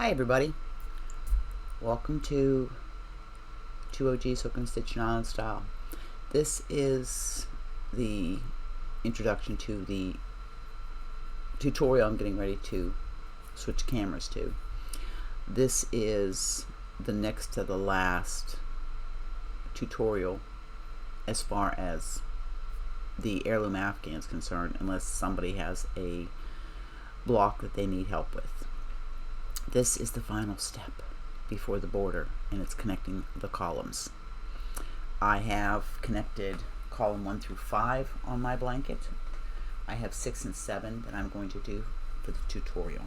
Hi everybody, welcome to 2OG's Hook and Stitch Island Style. This is the introduction to the tutorial I'm getting ready to switch cameras to. This is the next to the last tutorial as far as the heirloom Afghan is concerned, unless somebody has a block that they need help with. This is the final step before the border, and it's connecting the columns. I have connected column 1 through 5 on my blanket. I have 6 and 7 that I'm going to do for the tutorial.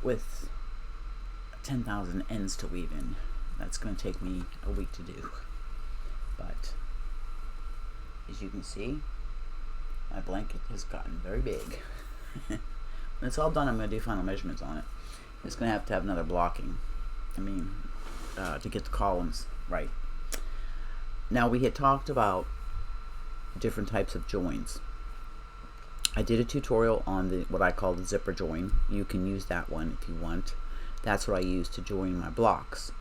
With 10,000 ends to weave in, that's going to take me a week to do. But as you can see, my blanket has gotten very big. When it's all done, I'm going to do final measurements on it. It's going to have another blocking, to get the columns right. Now, we had talked about different types of joins. I did a tutorial on what I call the zipper join. You can use that one if you want. That's what I use to join my blocks.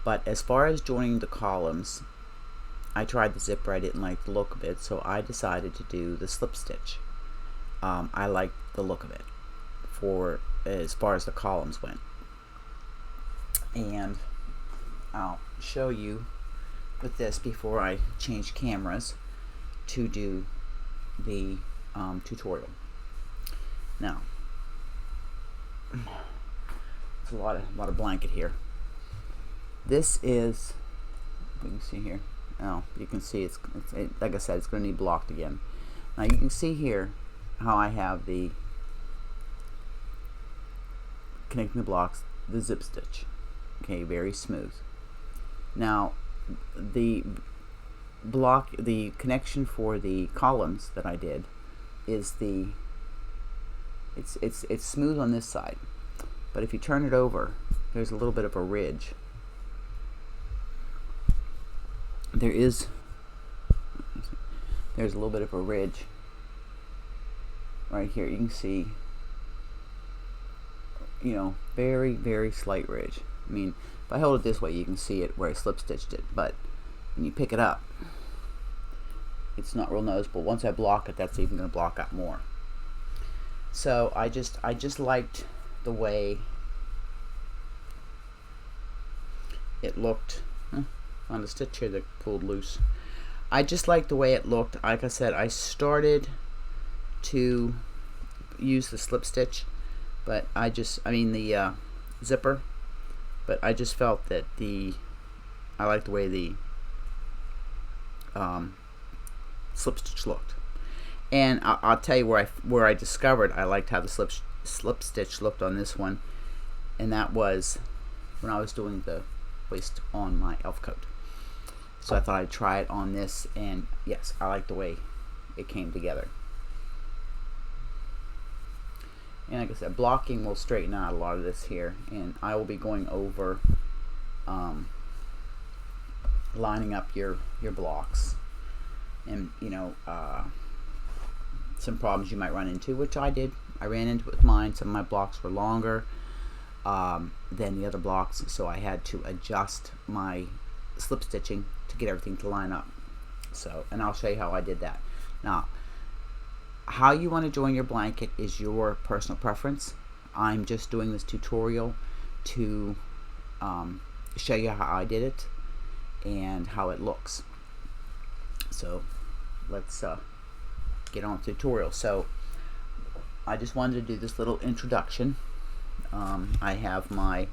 But as far as joining the columns, I tried the zipper. I didn't like the look of it, so I decided to do the slip stitch. I liked the look of it for as far as the columns went, and I'll show you with this before I change cameras to do the tutorial. Now, it's a lot of blanket here. This is, you can see here. Oh, you can see it's like I said, it's going to need blocked again. Now you can see here how I have the connecting the blocks, the zip stitch. Okay, very smooth. Now the connection for the columns that I did is it's smooth on this side, but if you turn it over, there's a little bit of a ridge. There's a little bit of a ridge right here. You can see, very, very slight ridge. I mean, if I hold it this way, you can see it where I slip stitched it, but when you pick it up, it's not real noticeable. Once I block it, that's even going to block out more. So I just liked the way it looked. Found a stitch here that pulled loose. I just liked the way it looked. Like I said, I started to use the slip stitch, but the zipper, but I just felt that I liked the way the slip stitch looked. And I'll tell you where I discovered I liked how the slip stitch looked on this one, and that was when I was doing the waist on my elf coat. So I thought I'd try it on this, and yes, I like the way it came together. And like I said, blocking will straighten out a lot of this here, and I will be going over lining up your blocks, and some problems you might run into, which I did. I ran into it with mine. Some of my blocks were longer than the other blocks, so I had to adjust my slip stitching to get everything to line up. So, and I'll show you how I did that. Now, how you want to join your blanket is your personal preference. I'm just doing this tutorial to show you how I did it and how it looks. So let's get on with the tutorial. So I just wanted to do this little introduction. I have my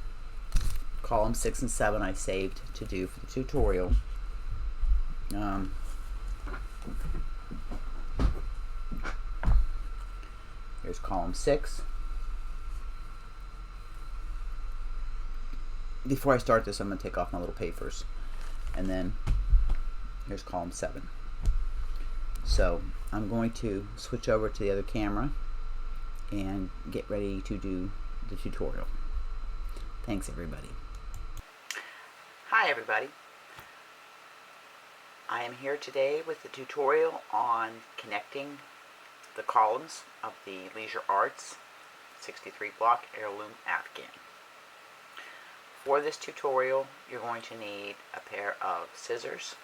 column 6 and 7 I saved to do for the tutorial. Here's column 6. Before I start this, I'm going to take off my little papers. And then here's column 7. So I'm going to switch over to the other camera and get ready to do the tutorial. Thanks, everybody. Hi, everybody. I am here today with the tutorial on connecting the columns of the Leisure Arts 63 block heirloom Afghan. For this tutorial, you're going to need a pair of scissors.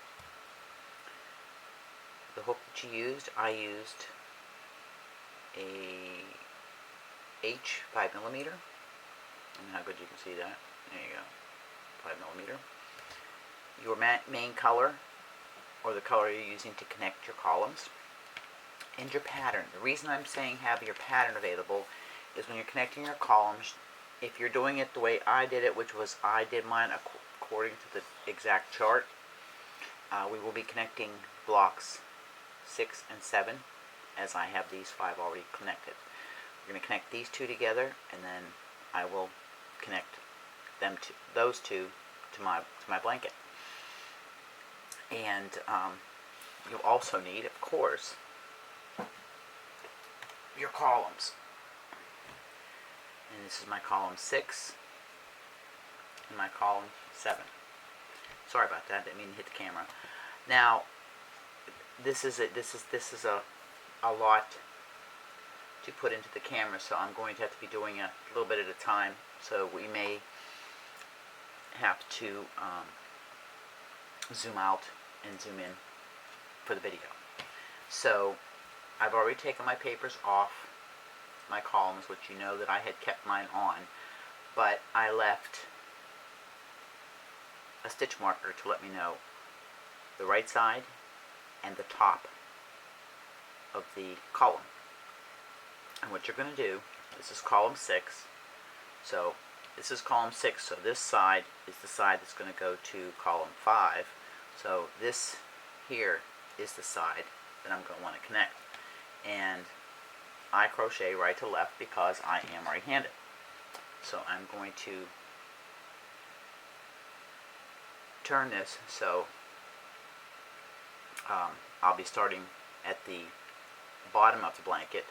The hook that you used, I used a H 5mm. I don't know how good you can see that. There you go, 5mm. Your main color, or the color you're using to connect your columns, and your pattern. The reason I'm saying have your pattern available is when you're connecting your columns, if you're doing it the way I did it, which was I did mine according to the exact chart, we will be connecting blocks 6 and 7, as I have these 5 already connected. We're going to connect these 2 together, and then I will connect them to those 2 to my blanket. And you'll also need, of course, your columns. And this is my column 6 and my column 7. Sorry about that. Didn't mean to hit the camera. Now, this is a lot to put into the camera, so I'm going to have to be doing a little bit at a time. So we may have to zoom out and zoom in for the video. So I've already taken my papers off my columns, which you know that I had kept mine on, but I left a stitch marker to let me know the right side and the top of the column. And what you're going to do, this is column 6, so this is column 6, so this side is the side that's going to go to column 5. So this here is the side that I'm going to want to connect. And I crochet right to left because I am right-handed. So I'm going to turn this so I'll be starting at the bottom of the blanket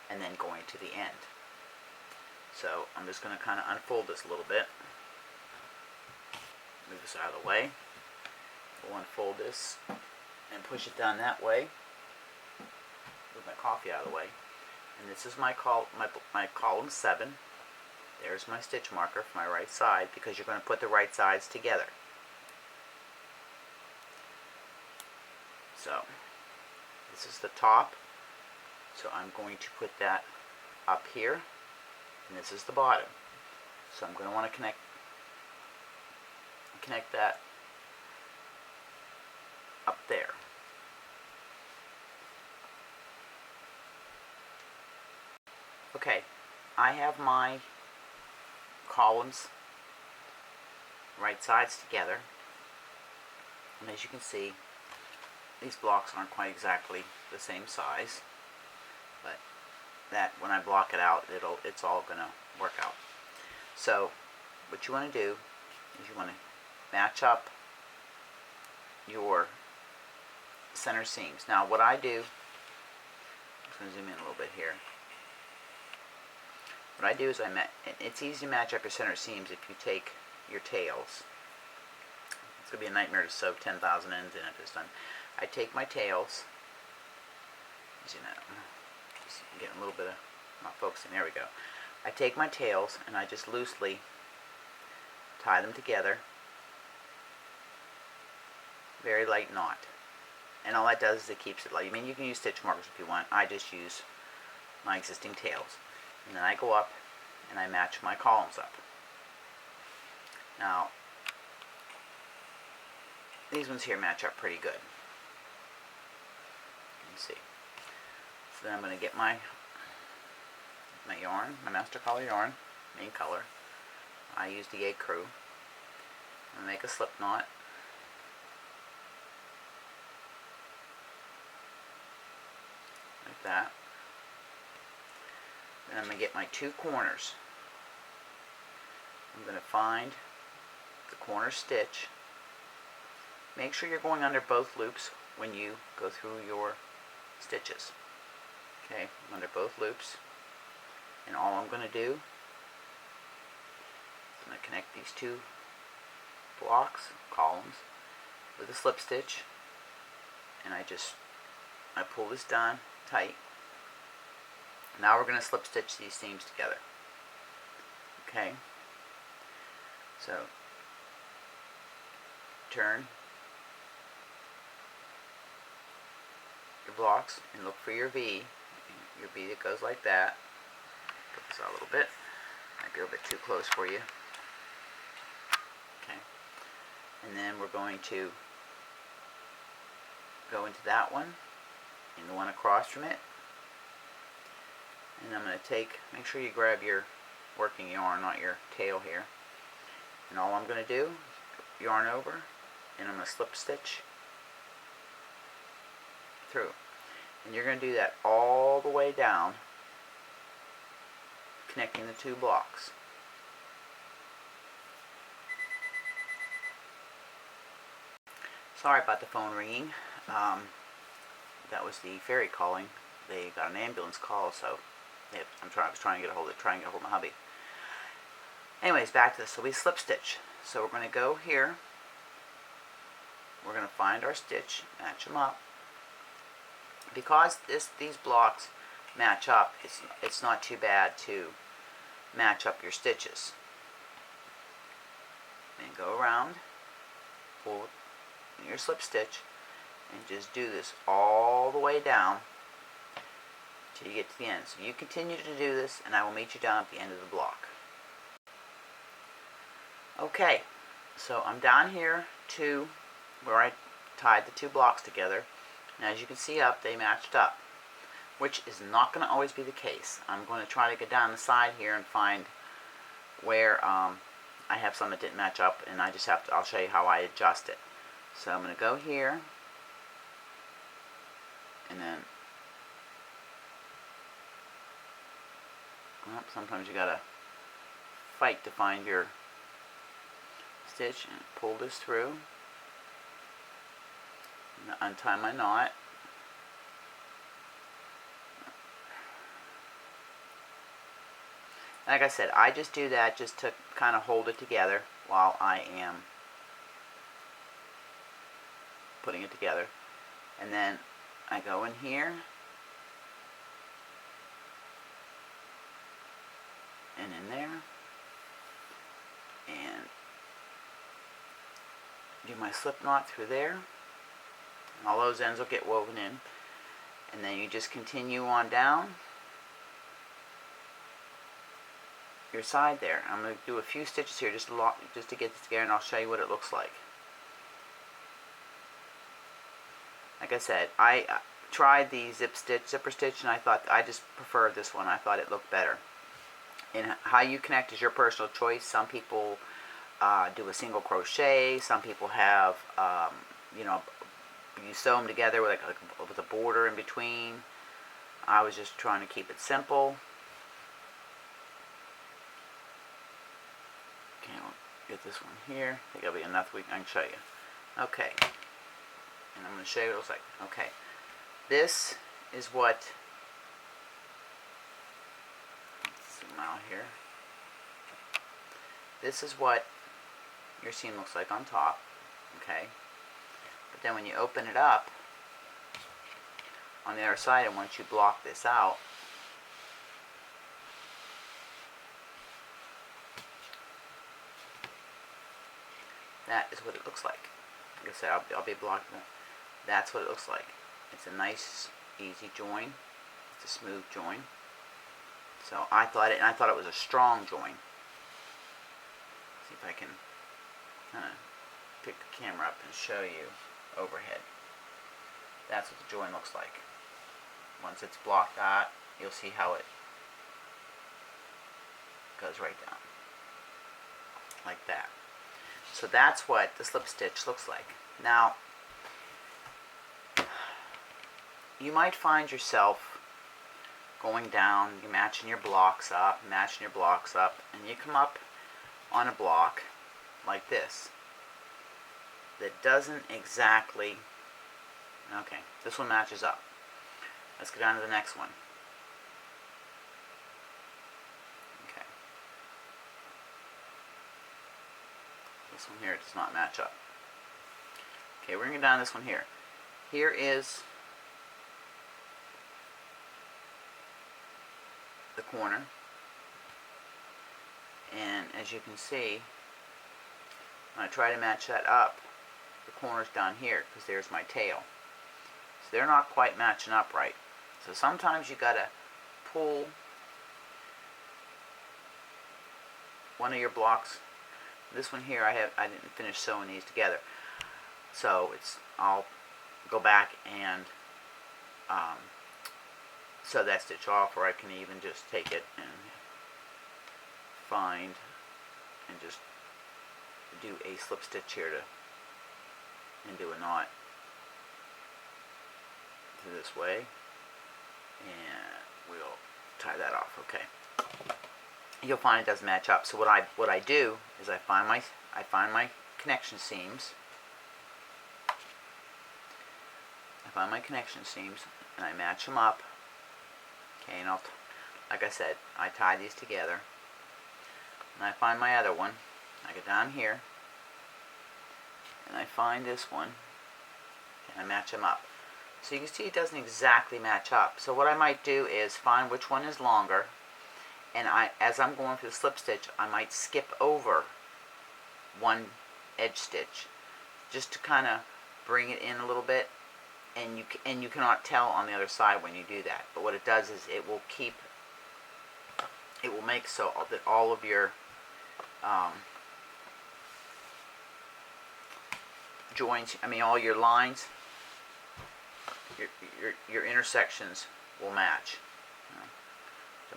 and then going to the end. So I'm just going to kind of unfold this a little bit. Move this out of the way. We'll unfold this and push it down that way. Move my coffee out of the way. And this is my column 7. There's my stitch marker for my right side, because you're going to put the right sides together. So this is the top. So I'm going to put that up here, and this is the bottom. So I'm going to want to connect that up there. Okay, I have my columns right sides together, and as you can see, these blocks aren't quite exactly the same size, but that when I block it out, it's all gonna work out. So what you want to do is you want to match up your center seams. Now what I do, I'm just going to zoom in a little bit here. What I do is it's easy to match up your center seams if you take your tails. It's going to be a nightmare to sew 10,000 ends in at this time. I take my tails, as you know, just getting a little bit of, not focusing, there we go. I take my tails and I just loosely tie them together, very light knot. And all that does is it keeps it light. I mean, you can use stitch markers if you want. I just use my existing tails. And then I go up and I match my columns up. Now, these ones here match up pretty good. You can see. So then I'm going to get my yarn, my master color yarn, main color. I use the A Crew. I'm going to make a slip knot. Like that. Then I'm going to get my 2 corners. I'm going to find the corner stitch. Make sure you're going under both loops when you go through your stitches. Okay, I'm under both loops. And all I'm going to do, I'm going to connect these 2 blocks, columns, with a slip stitch. And I pull this down tight. Now we're going to slip stitch these seams together. Okay, so turn your blocks and look for your V that goes like that. Put this out a little bit. Might be a little bit too close for you. Okay, and then we're going to go into that one and the one across from it. And I'm going to make sure you grab your working yarn, not your tail here. And all I'm going to do, yarn over, and I'm going to slip stitch through. And you're going to do that all the way down, connecting the two blocks. Sorry about the phone ringing. That was the ferry calling. They got an ambulance call, so I was trying to get a hold of my hubby. Anyways, back to this. So we slip stitch. So we're going to go here. We're going to find our stitch, match them up. Because these blocks match up, it's not too bad to match up your stitches. And go around, pull your slip stitch, and just do this all the way down till you get to the end. So you continue to do this, and I will meet you down at the end of the block. Okay, so I'm down here to where I tied the two blocks together, and as you can see up, they matched up, which is not going to always be the case. I'm going to try to get down the side here and find where I have some that didn't match up, and I'll show you how I adjust it. So I'm going to go here, and then sometimes you gotta fight to find your stitch, and pull this through, and untie my knot. Like I said, I just do that just to kind of hold it together while I am putting it together. And then I go in here and in there and do my slip knot through there, and all those ends will get woven in, and then you just continue on down your side there. I'm going to do a few stitches here just to get this together, and I'll show you what it looks like. Like I said, I tried the zipper stitch, and I thought I just preferred this one. I thought it looked better. And how you connect is your personal choice. Some people do a single crochet. Some people have, you sew them together with with a border in between. I was just trying to keep it simple. Okay, I'll get this one here. I think it'll be enough. I can show you. Okay. And I'm going to show you what it looks like. Okay. This is what, let's zoom out here. This is what your seam looks like on top. Okay. But then when you open it up on the other side, and once you block this out, that is what it looks like. Like I said, I'll be blocking it. That's what it looks like. It's a nice, easy join. It's a smooth join. So I thought it was a strong join. See if I can kind of pick the camera up and show you overhead. That's what the join looks like. Once it's blocked out, you'll see how it goes right down. Like that. So that's what the slip stitch looks like. Now, you might find yourself going down, you're matching your blocks up, and you come up on a block like this that doesn't exactly, okay, this one matches up. Let's go down to the next one. Okay. This one here does not match up. Okay, we're going to go down this one here. Here is the corner. And as you can see, when I try to match that up, the corner's down here because there's my tail. So they're not quite matching up right. So sometimes you gotta pull one of your blocks. This one here, I didn't finish sewing these together, so I'll go back and sew that stitch off, or I can even just take it and find and just do a slip stitch here and do a knot through this way, and we'll tie that off. Okay. You'll find it doesn't match up. So what I do is I find my connection seams. And I match them up. Okay, and like I said, I tie these together. And I find my other one. I go down here, and I find this one, and I match them up. So you can see it doesn't exactly match up. So what I might do is find which one is longer. And as I'm going through the slip stitch, I might skip over one edge stitch just to kind of bring it in a little bit, and you cannot tell on the other side when you do that. But what it does is it will make so that all of your joints, all your lines, your intersections will match.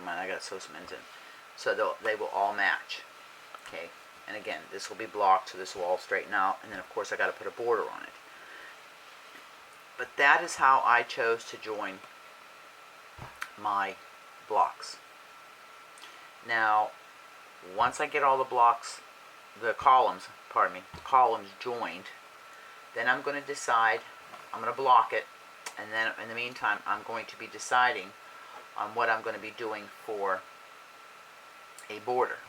I got to sew some ends in, so they will all match. Okay, and again, this will be blocked, so this will all straighten out, and then of course I got to put a border on it. But that is how I chose to join my blocks. Now, once I get all the columns joined, then I'm going to decide. I'm going to block it, and then in the meantime, I'm going to be deciding on what I'm going to be doing for a border.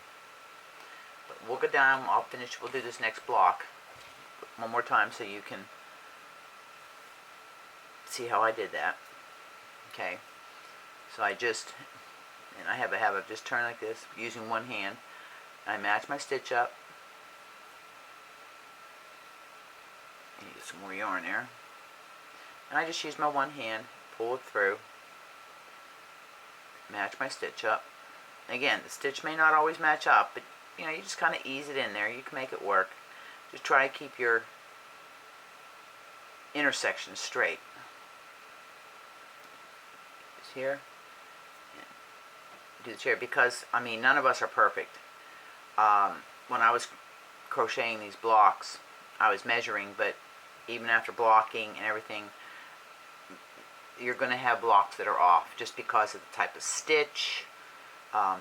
But we'll go down, we'll do this next block one more time so you can see how I did that. Okay, so I have a habit of just turning like this, using one hand. I match my stitch up. And get some more yarn there. And I just use my one hand, pull it through, match my stitch up. Again, the stitch may not always match up, but you just kind of ease it in there. You can make it work. Just try to keep your intersections straight. Just here. Do this here because none of us are perfect. When I was crocheting these blocks, I was measuring, but even after blocking and everything, you're going to have blocks that are off just because of the type of stitch.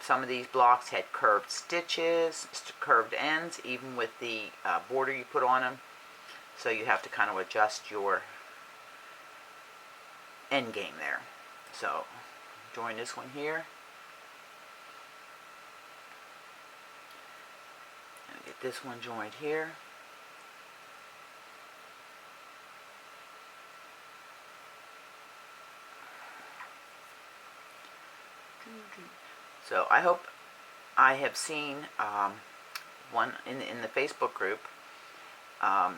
Some of these blocks had curved stitches, curved ends, even with the border you put on them. So you have to kind of adjust your end game there. So join this one here. And get this one joined here. So I hope I have seen one in the Facebook group.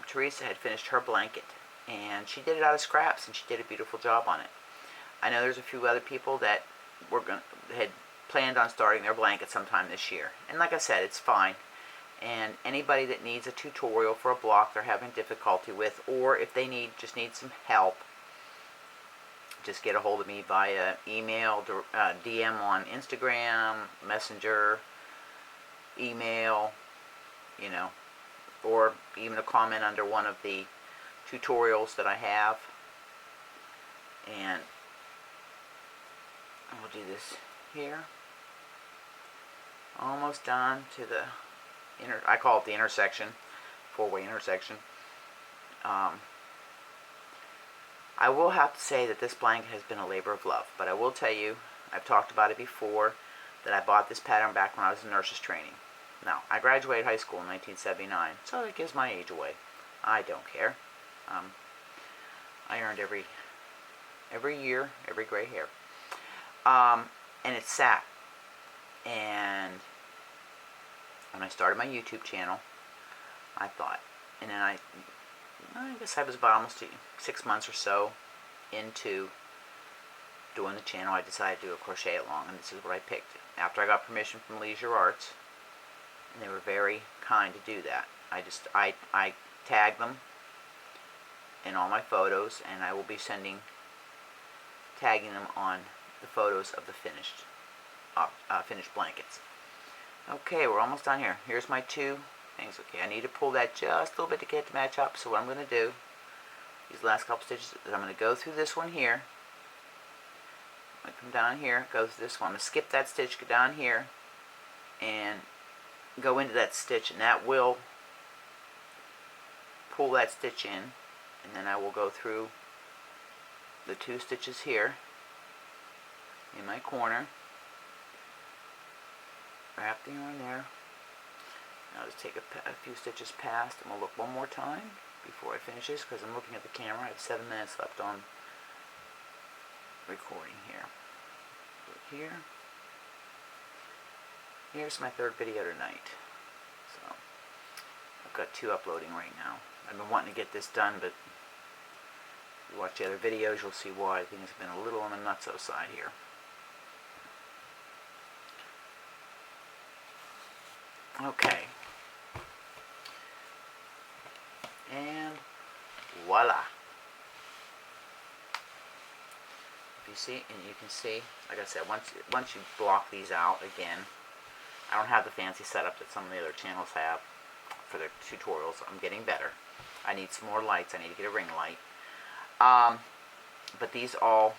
Teresa had finished her blanket, and she did it out of scraps, and she did a beautiful job on it. I know there's a few other people that had planned on starting their blanket sometime this year, and like I said, it's fine. And anybody that needs a tutorial for a block they're having difficulty with, or if they just need some help, just get a hold of me via email, DM on Instagram, Messenger, email, or even a comment under one of the tutorials that I have. And we'll do this here. Almost done to the I call it the intersection, four-way intersection. I will have to say that this blanket has been a labor of love, but I will tell you, I've talked about it before, that I bought this pattern back when I was in nurse's training. Now, I graduated high school in 1979, so it gives my age away. I don't care. I earned every year, every gray hair. And it sat And when I started my YouTube channel, I thought, and then I guess I was about almost 6 months or so into doing the channel. I decided to do a crochet along, and this is what I picked. After I got permission from Leisure Arts, and they were very kind to do that. I tagged them in all my photos, and I will be tagging them on the photos of the finished blankets. Okay, we're almost done here. Here's my 2 things. Okay, I need to pull that just a little bit to get it to match up. So what I'm going to do, these last couple stitches, is I'm going to go through this one here. I'm going to come down here, go through this one. I'm going to skip that stitch, go down here, and go into that stitch, and that will pull that stitch in. And then I will go through the 2 stitches here in my corner, wrap the yarn there. Now just take a few stitches past, and we'll look one more time before I finish this, because I'm looking at the camera. I have 7 minutes left on recording here. Look here. Here's my 3rd video tonight. So I've got 2 uploading right now. I've been wanting to get this done, but if you watch the other videos, you'll see why. Things have been a little on the nutso side here. Okay. And voila. If you see, and you can see, like I said, once you block these out again, I don't have the fancy setup that some of the other channels have for their tutorials. I'm getting better. I need some more lights. I need to get a ring light. But these all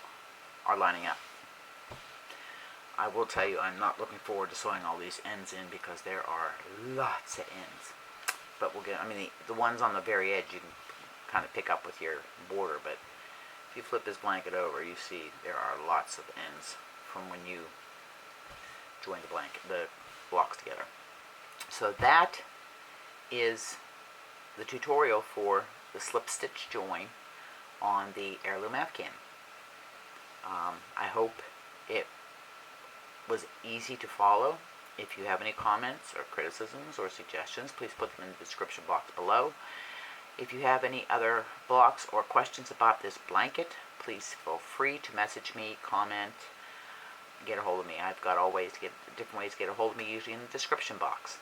are lining up. I will tell you, I'm not looking forward to sewing all these ends in, because there are lots of ends. But we'll get, I mean, the ones on the very edge you can kind of pick up with your border, but if you flip this blanket over, you see there are lots of ends from when you join the blocks together. So that is the tutorial for the slip stitch join on the Heirloom Afghan. I hope it was easy to follow. If you have any comments or criticisms or suggestions, please put them in the description box below. If you have any other blocks or questions about this blanket, please feel free to message me, comment, get a hold of me. I've got different ways to get a hold of me, usually in the description box.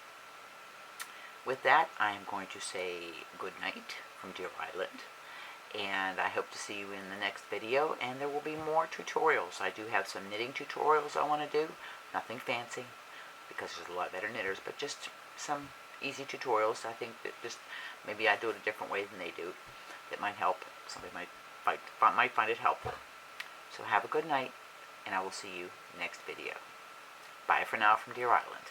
With that, I am going to say good night from Deer Island, and I hope to see you in the next video, and there will be more tutorials. I do have some knitting tutorials I want to do, nothing fancy, because there's a lot better knitters, but just some easy tutorials. I think that just maybe I do it a different way than they do. That might help. Somebody might find it helpful. So have a good night, and I will see you next video. Bye for now from Deer Island.